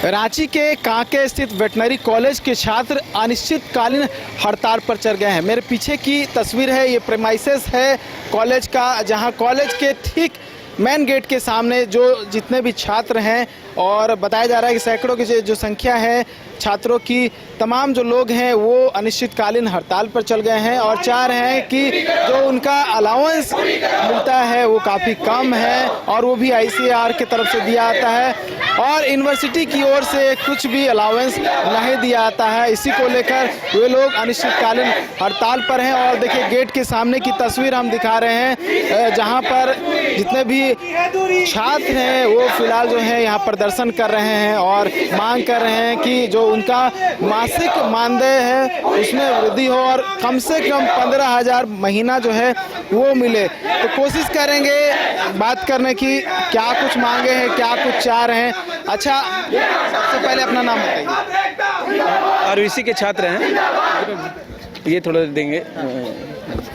रांची के कांके स्थित veterinary college के छात्र अनिश्चितकालीन हड़ताल पर चढ़ गए हैं। मेरे पीछे की तस्वीर है, ये प्रेमाइसेस है कॉलेज का, जहां कॉलेज के ठीक मेन गेट के सामने जितने भी छात्र हैं, और बताया जा रहा है कि सैकड़ों की जो संख्या है छात्रों की, तमाम जो लोग हैं वो अनिश्चितकालीन हड़ताल पर चल गए हैं और चाह रहे हैं कि जो उनका अलाउंस मिलता है वो काफ़ी कम है और वो भी आईसीएआर की तरफ से दिया आता है और यूनिवर्सिटी की ओर से कुछ भी अलाउंस नहीं दिया जाता है। इसी को लेकर वे लोग अनिश्चितकालीन हड़ताल पर हैं। और देखिए गेट के सामने की तस्वीर हम दिखा रहे हैं, जहां पर जितने भी छात्र हैं वो फिलहाल जो है यहाँ प्रदर्शन कर रहे हैं और मांग कर रहे हैं कि जो उनका मासिक मानदेय है उसमें वृद्धि हो और कम से कम 15,000 महीना जो है वो मिले। तो कोशिश करेंगे बात करने की, क्या कुछ मांगे हैं, क्या कुछ चाह रहे हैं। अच्छा, सबसे पहले अपना नाम बताइए। आरवीसी के छात्र हैं, ये थोड़ा देंगे,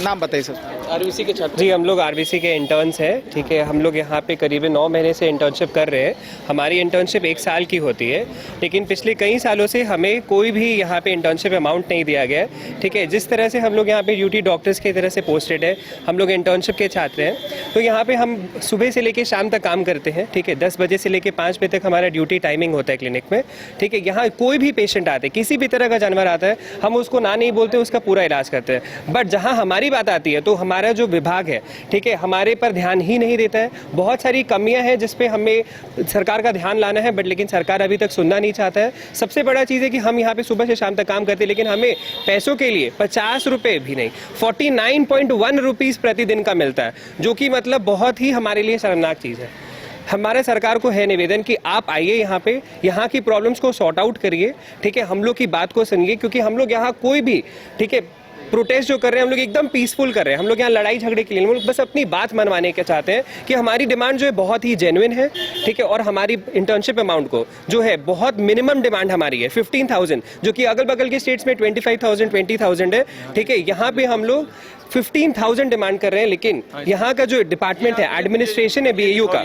नाम बताइए सर। आरवीसी के छात्र जी, हम लोग आरबीसी के इंटर्न्स हैं। ठीक है, हम लोग यहाँ पे करीब 9 महीने से इंटर्नशिप कर रहे हैं। हमारी इंटर्नशिप 1 साल की होती है, लेकिन पिछले कई सालों से हमें कोई भी यहाँ पे इंटर्नशिप अमाउंट नहीं दिया गया है। ठीक है, जिस तरह से हम लोग यहाँ पे ड्यूटी डॉक्टर्स की तरह से पोस्टेड है, हम लोग इंटर्नशिप के छात्र हैं। तो यहाँ पे हम सुबह से लेकर शाम तक काम करते हैं। ठीक है, 10 बजे से लेकर 5 बजे तक हमारा ड्यूटी टाइमिंग होता है क्लिनिक में। ठीक है, यहाँ कोई भी पेशेंट आता है, किसी भी तरह का जानवर आता है, हम उसको ना नहीं बोलते, उसका पूरा इलाज करते हैं। बट जहाँ हमारी बात आती है तो हमारा जो विभाग है, ठीक है, हमारे पर ध्यान ही नहीं देता है। बहुत सारी कमियां हैं जिस पे हमें सरकार का ध्यान लाना है, बट लेकिन सरकार अभी तक सुनना नहीं चाहता है। सबसे बड़ा चीज़ है कि हम यहाँ पे सुबह से शाम तक काम करते हैं, लेकिन हमें पैसों के लिए 50 रुपये भी नहीं, 49.1 रुपीज़ प्रतिदिन का मिलता है, जो कि मतलब बहुत ही हमारे लिए शर्मनाक चीज़ है। हमारे सरकार को है निवेदन कि आप आइए यहाँ पे, यहाँ की प्रॉब्लम्स को सॉर्ट आउट करिए। ठीक है, हम लोग की बात को सुनिए, क्योंकि हम लोग यहाँ कोई भी, ठीक है, प्रोटेस्ट जो कर रहे हैं हम लोग एकदम पीसफुल कर रहे हैं। हम लोग यहाँ लड़ाई झगड़े के लिए, हम लोग बस अपनी बात मनवाने के चाहते हैं कि हमारी डिमांड जो है बहुत ही जेन्युइन है। ठीक है, और हमारी इंटर्नशिप अमाउंट को जो है बहुत मिनिमम डिमांड हमारी है 15,000, जो कि अगल बगल के स्टेट्स में 25,000 20,000 है। ठीक है, यहाँ पे हम लोग 15,000 डिमांड कर रहे हैं, लेकिन यहाँ का जो डिपार्टमेंट है, एडमिनिस्ट्रेशन है बीएयू का,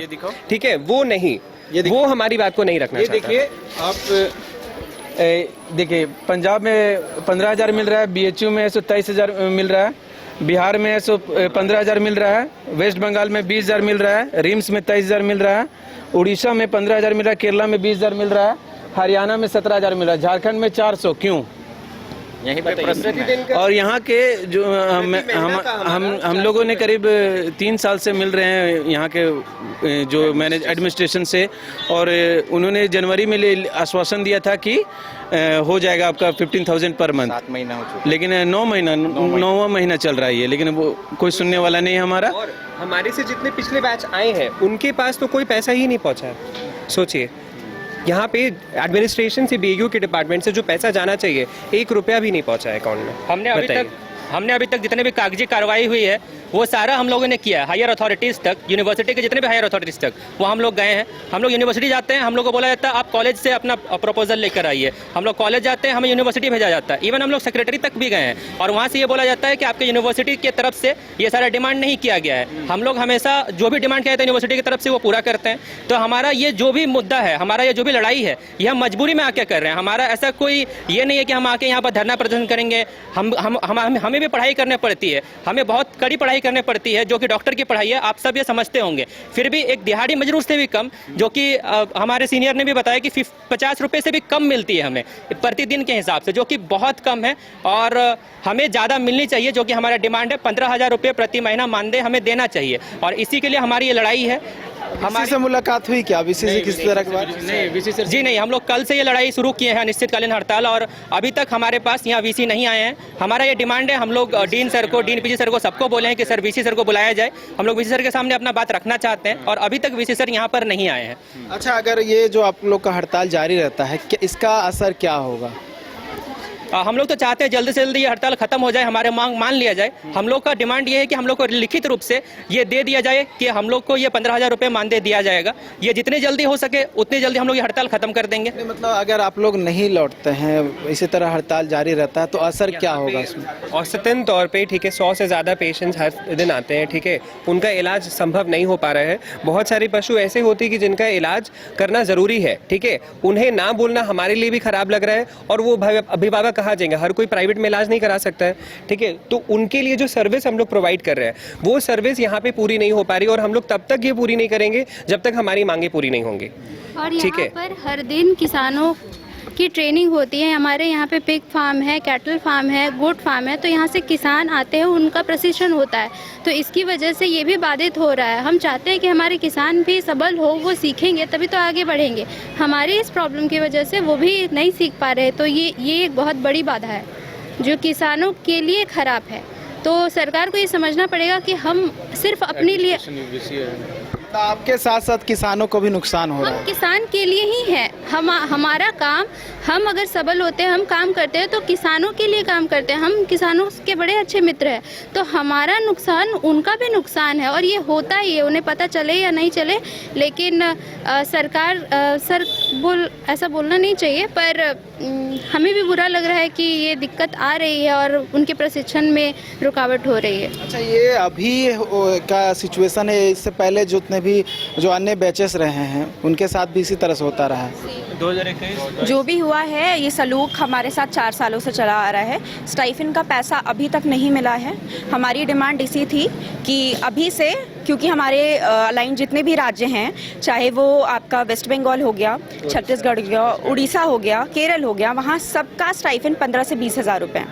ठीक है, वो नहीं, वो हमारी बात को नहीं रखना चाहता। देखिए आप देखिए, पंजाब में 15,000 मिल रहा है, बीएचयू में 123,000 मिल रहा है, बिहार में 15,000 मिल रहा है, वेस्ट बंगाल में 20,000 मिल रहा है, रिम्स में 23,000 मिल रहा है, उड़ीसा में 15,000 मिल रहा है, केरला में 20,000 मिल रहा है, हरियाणा में 17,000 मिल रहा है, झारखंड में 400। क्यों? यहीं पे और यहाँ के जो हम लोगों ने करीब 3 साल से मिल रहे हैं यहाँ के जो मैनेज एडमिनिस्ट्रेशन से, और उन्होंने जनवरी में आश्वासन दिया था कि हो जाएगा आपका 15,000 पर मंथ। 7 महीना हो चुका, लेकिन 9वां महीना चल रहा है ये, लेकिन वो कोई सुनने वाला नहीं है हमारा। और हमारे से जितने पिछले बैच आए हैं उनके पास तो कोई पैसा ही नहीं पहुँचा है। सोचिए, यहाँ पे एडमिनिस्ट्रेशन से, बीएयू के डिपार्टमेंट से जो पैसा जाना चाहिए, 1 रुपया भी नहीं पहुँचा है अकाउंट में। हमने अभी तक जितने भी कागजी कार्रवाई हुई है वो सारा हम लोगों ने किया है। हायर अथॉरिटीज़ तक, यूनिवर्सिटी के जितने भी हायर अथॉरिटीज़ तक वो हम लोग गए हैं। हम लोग यूनिवर्सिटी जाते हैं, हम लोग को बोला जाता है आप कॉलेज से अपना प्रपोजल लेकर आइए। हम लोग कॉलेज जाते हैं, हमें यूनिवर्सिटी भेजा जाता है। इवन हम लोग सेक्रेटरी तक भी गए हैं और वहाँ से ये बोला जाता है कि आपके यूनिवर्सिटी की तरफ से ये सारा डिमांड नहीं किया गया है। हम लोग हमेशा जो भी डिमांड किया जाता है यूनिवर्सिटी की तरफ से वो पूरा करते हैं। तो हमारा ये जो भी मुद्दा है, हमारा ये जो भी लड़ाई है, ये हम मजबूरी में आके कर रहे हैं। हमारा ऐसा कोई ये नहीं है कि हम आके यहाँ पर धरना प्रदर्शन करेंगे। हमें भी पढ़ाई करनी पड़ती है, हमें बहुत कड़ी पढ़ाई करनी पड़ती है, जो कि डॉक्टर की पढ़ाई है, आप सब ये समझते होंगे। फिर भी एक दिहाड़ी मजदूर से भी कम, जो कि हमारे सीनियर ने भी बताया कि 50 रुपये से भी कम मिलती है हमें प्रतिदिन के हिसाब से, जो कि बहुत कम है और हमें ज़्यादा मिलनी चाहिए। जो कि हमारा डिमांड है 15,000 रुपये प्रति महीना मानदेय हमें देना चाहिए और इसी के लिए हमारी ये लड़ाई है। हमारी से मुलाकात हुई क्या? वीसी से किस तरह की बात? नहीं, जी नहीं, हम लोग कल से ये लड़ाई शुरू किए हैं, अनिश्चितकालीन हड़ताल, और अभी तक हमारे पास यहाँ वीसी नहीं आए हैं। हमारा ये डिमांड है, हम लोग डीन सर को, डीन पीजी सर को, सबको बोले हैं कि सर वीसी सर को बुलाया जाए। हम लोग वीसी सर के सामने अपना बात रखना चाहते हैं और अभी तक वीसी सर यहाँ पर नहीं आए हैं। अच्छा, अगर ये जो आप लोग का हड़ताल जारी रहता है, क्या इसका असर क्या होगा? हम लोग तो चाहते हैं जल्दी से जल्दी ये हड़ताल खत्म हो जाए, हमारे मांग मान लिया जाए। हम लोग का डिमांड ये है कि हम लोग को लिखित रूप से ये दे दिया जाए कि हम लोग को ये 15,000 रुपये मानदेय दिया जाएगा। ये जितने जल्दी हो सके उतनी जल्दी हम लोग ये हड़ताल खत्म कर देंगे। मतलब अगर आप लोग नहीं लौटते हैं, इसी तरह हड़ताल जारी रहता है, तो असर क्या होगा इसमें? औसतन तौर पे ठीक है 100 से ज़्यादा पेशेंट्स हर दिन आते हैं, ठीक है, उनका इलाज संभव नहीं हो पा रहा है। बहुत सारे पशु ऐसे होते हैं कि जिनका इलाज करना ज़रूरी है, ठीक है, उन्हें ना बोलना हमारे लिए भी ख़राब लग रहा है और वो अभिभावक कहाँ जाएंगे, हर कोई प्राइवेट में इलाज नहीं करा सकता है, ठीक है। तो उनके लिए जो सर्विस हम लोग प्रोवाइड कर रहे हैं वो सर्विस यहाँ पे पूरी नहीं हो पा रही और हम लोग तब तक ये पूरी नहीं करेंगे जब तक हमारी मांगे पूरी नहीं होंगी। और यहाँ पर हर दिन किसानों की ट्रेनिंग होती है। हमारे यहाँ पे पिग फार्म है, कैटल फार्म है, गोट फार्म है, तो यहाँ से किसान आते हैं, उनका प्रशिक्षण होता है, तो इसकी वजह से ये भी बाधित हो रहा है। हम चाहते हैं कि हमारे किसान भी सबल हो, वो सीखेंगे तभी तो आगे बढ़ेंगे। हमारी इस प्रॉब्लम की वजह से वो भी नहीं सीख पा रहे, तो ये एक बहुत बड़ी बाधा है जो किसानों के लिए ख़राब है। तो सरकार को ये समझना पड़ेगा कि हम सिर्फ अपने लिए, आपके साथ साथ किसानों को भी नुकसान हो रहा हम है। किसान के लिए ही है। हमारा काम, हम अगर सबल होते हैं, हम काम करते हैं तो किसानों के लिए काम करते हैं। हम किसानों के बड़े अच्छे मित्र हैं, तो हमारा नुकसान उनका भी नुकसान है और ये होता ही है, उन्हें पता चले या नहीं चले। लेकिन सरकार ऐसा बोलना नहीं चाहिए, पर हमें भी बुरा लग रहा है कि ये दिक्कत आ रही है और उनके प्रशिक्षण में रुकावट हो रही है। अच्छा, ये अभी का सिचुएशन है, इससे पहले जो अन्य बैचेस रहे हैं उनके साथ भी इसी तरह से होता रहा है? 2021 जो भी हुआ है, ये सलूक हमारे साथ 4 सालों से चला आ रहा है। स्टाइफिन का पैसा अभी तक नहीं मिला है। हमारी डिमांड इसी थी कि अभी से, क्योंकि हमारे अलाइन जितने भी राज्य हैं, चाहे वो आपका वेस्ट बंगाल हो गया, छत्तीसगढ़ हो गया, उड़ीसा हो गया, केरल हो गया, वहाँ सबका स्टाइफिन 15 से 20 हज़ार रुपये।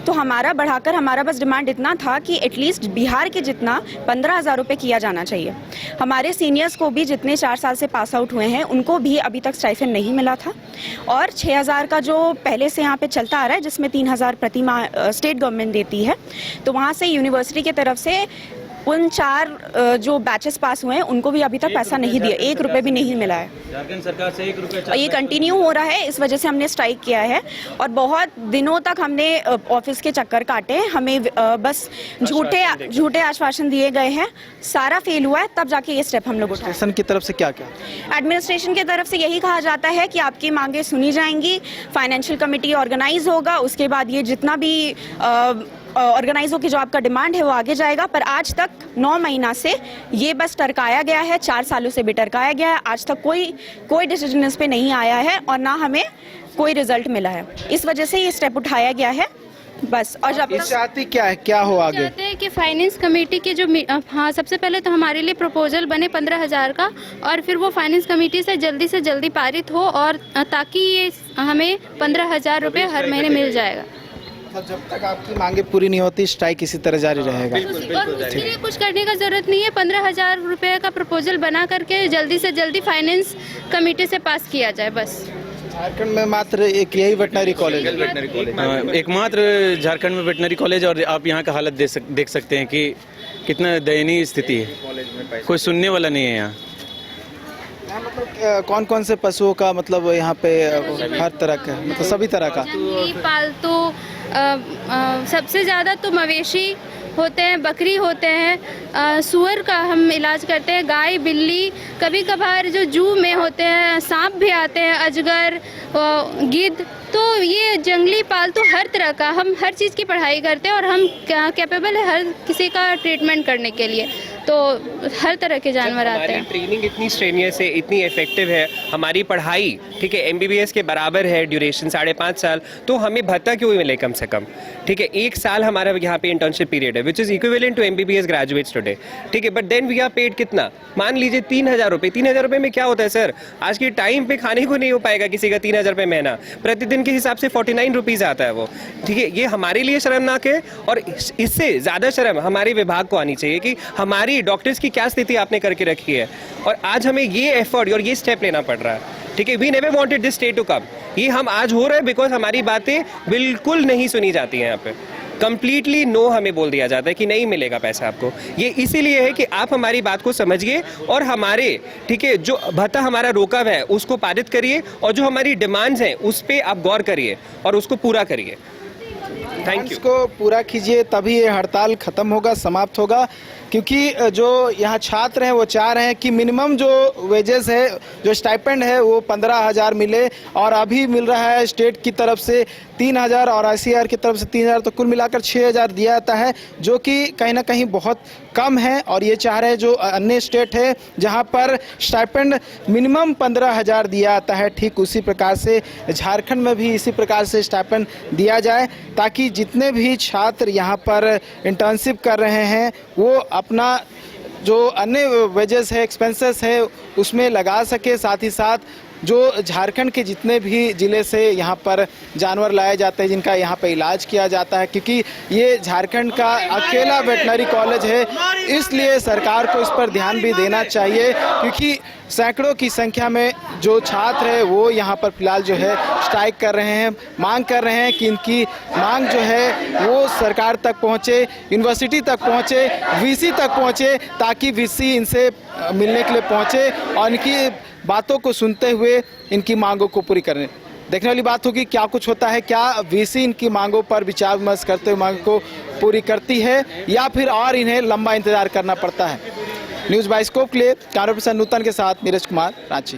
तो हमारा बढ़ाकर हमारा बस डिमांड इतना था कि एटलीस्ट बिहार के जितना 15 हज़ार रुपये किया जाना चाहिए। हमारे सीनियर्स को भी, जितने 4 साल से पास आउट हुए हैं, उनको भी अभी तक स्टाइफिन नहीं मिला था। और 6,000 का जो पहले से यहाँ पे चलता आ रहा है, जिसमें 3,000 प्रति माह स्टेट गवर्नमेंट देती है, तो वहाँ से यूनिवर्सिटी की तरफ से उन 4 जो बैचेस पास हुए हैं उनको भी अभी तक पैसा नहीं दिया, 1 रुपये भी नहीं मिला है। झारखंड सरकार से 1 रुपये और ये कंटिन्यू हो रहा है, इस वजह से हमने स्ट्राइक किया है और बहुत दिनों तक हमने ऑफिस के चक्कर काटे। हमें बस झूठे आश्वासन दिए गए हैं, सारा फेल हुआ है, तब जाके ये स्टेप हम लोग उठाए। एडमिनिस्ट्रेशन की तरफ से क्या क्या? एडमिनिस्ट्रेशन की तरफ से यही कहा जाता है कि आपकी मांगे सुनी जाएंगी, फाइनेंशियल कमेटी ऑर्गेनाइज होगा, उसके बाद ये जितना भी ऑर्गेनाइज होकर जो आपका डिमांड है वो आगे जाएगा। पर आज तक 9 महीना से ये बस टरकाया गया है, 4 सालों से भी टरकाया गया है। आज तक कोई डिसीजन इस पे नहीं आया है और ना हमें कोई रिजल्ट मिला है। इस वजह से ये स्टेप उठाया गया है बस। और जब चाहती क्या है, क्या हो आगे? चाहते हैं कि फाइनेंस कमेटी के जो सबसे पहले तो हमारे लिए प्रपोजल बने 15,000 का, और फिर वो फाइनेंस कमेटी से जल्दी पारित हो, और ताकि ये हमें 15,000 रुपये हर महीने मिल जाएगा। जब तक आपकी मांगे पूरी नहीं होती, स्ट्राइक इसी तरह जारी रहेगा। और उसके लिए कुछ करने का जरूरत नहीं है। 15,000 रुपये का प्रपोजल बना करके जल्दी से जल्दी फाइनेंस कमेटी से पास किया जाए बस। झारखंड में मात्र एक यही वेटनरी कॉलेज है, एकमात्र झारखंड में वेटनरी कॉलेज। और आप यहाँ का हालत देख सकते हैं कि कितना दयनीय स्थिति है, कोई सुनने वाला नहीं है यहाँ। मतलब कौन कौन से पशुओं का, मतलब यहाँ पे हर तरह का, मतलब सभी तरह का? जंगली पालतू, सबसे ज़्यादा तो मवेशी होते हैं, बकरी होते हैं, सूअर का हम इलाज करते हैं, गाय, बिल्ली, कभी कभार जो जू में होते हैं सांप भी आते हैं, अजगर, गिद्ध। तो ये जंगली पालतू हर तरह का, हम हर चीज़ की पढ़ाई करते हैं और हम कैपेबल है हर किसी का ट्रीटमेंट करने के लिए। तो हर तरह के जानवर आते हैं। ट्रेनिंग इतनी स्ट्रेनियस है, इतनी इफेक्टिव है, हमारी पढ़ाई ठीक है MBBS के बराबर है, ड्यूरेशन 5.5 साल, तो हमें भत्ता क्यों मिले कम से कम? ठीक है, 1 साल हमारा यहाँ पे इंटर्नशिप पीरियड है, which is equivalent to MBBS graduates today. ठीक है, but then we are paid कितना? मान लीजिए 3,000 रुपये। 3,000 रुपये में क्या होता है सर? आज के टाइम पे खाने को नहीं हो पाएगा किसी का 3,000 रुपये महीना, प्रतिदिन के हिसाब से 49 रुपीज़ आता है वो। ठीक है, ये हमारे लिए शर्मनाक है और इससे ज़्यादा शर्म हमारे विभाग को आनी चाहिए कि हमारी डॉक्टर्स की क्या स्थिति आपने करके रखी है और आज हमें ये एफर्ट और ये स्टेप लेना पड़ रहा है। ठीक है, we never wanted this day to come. ये हम आज हो रहे हैं बिकॉज हमारी बातें बिल्कुल नहीं सुनी जाती हैं यहाँ पे। कंप्लीटली नो हमें बोल दिया जाता है कि नहीं मिलेगा पैसा आपको। ये इसीलिए है कि आप हमारी बात को समझिए और हमारे, ठीक है, जो भत्ता हमारा रोका हुआ है उसको पारित करिए और जो हमारी डिमांड्स हैं उस पर आप गौर करिए और उसको पूरा करिए। Thank you. इसको पूरा कीजिए, तभी ये हड़ताल खत्म होगा, समाप्त होगा। क्योंकि जो यहाँ छात्र हैं वो चाह रहे हैं कि मिनिमम जो वेजेस है, जो स्टाइपेंड है, वो 15,000 मिले, और अभी मिल रहा है स्टेट की तरफ से 3,000 और ICAR की तरफ से 3,000, तो कुल मिलाकर 6,000 दिया जाता है, जो कि कहीं ना कहीं बहुत कम है। और ये चाह रहे हैं जो अन्य स्टेट है जहाँ पर स्टाइपेंड मिनिमम 15,000 दिया जाता है, ठीक उसी प्रकार से झारखंड में भी इसी प्रकार से स्टाइपेंड दिया जाए, ताकि जितने भी छात्र यहाँ पर इंटर्नशिप कर रहे हैं वो अपना जो अन्य वेजेस है, एक्सपेंसेस है, उसमें लगा सके। साथ ही साथ जो झारखंड के जितने भी ज़िले से यहाँ पर जानवर लाए जाते हैं, जिनका यहाँ पर इलाज किया जाता है, क्योंकि ये झारखंड का अकेला वेटनरी कॉलेज है, इसलिए सरकार को इस पर ध्यान भी देना चाहिए। क्योंकि सैकड़ों की संख्या में जो छात्र है वो यहाँ पर फिलहाल जो है स्ट्राइक कर रहे हैं, मांग कर रहे हैं कि इनकी मांग जो है वो सरकार तक पहुँचे, यूनिवर्सिटी तक पहुँचे, VC तक पहुँचे, ताकि VC इनसे मिलने के लिए पहुँचे और इनकी बातों को सुनते हुए इनकी मांगों को पूरी करें। देखने वाली बात होगी क्या कुछ होता है, क्या VC इनकी मांगों पर विचार विमर्श करते हुए मांग को पूरी करती है या फिर और इन्हें लंबा इंतजार करना पड़ता है। न्यूज़ बाइस्कोप के लिए कैमरा पर्सन नूतन के साथ नीरज कुमार, रांची।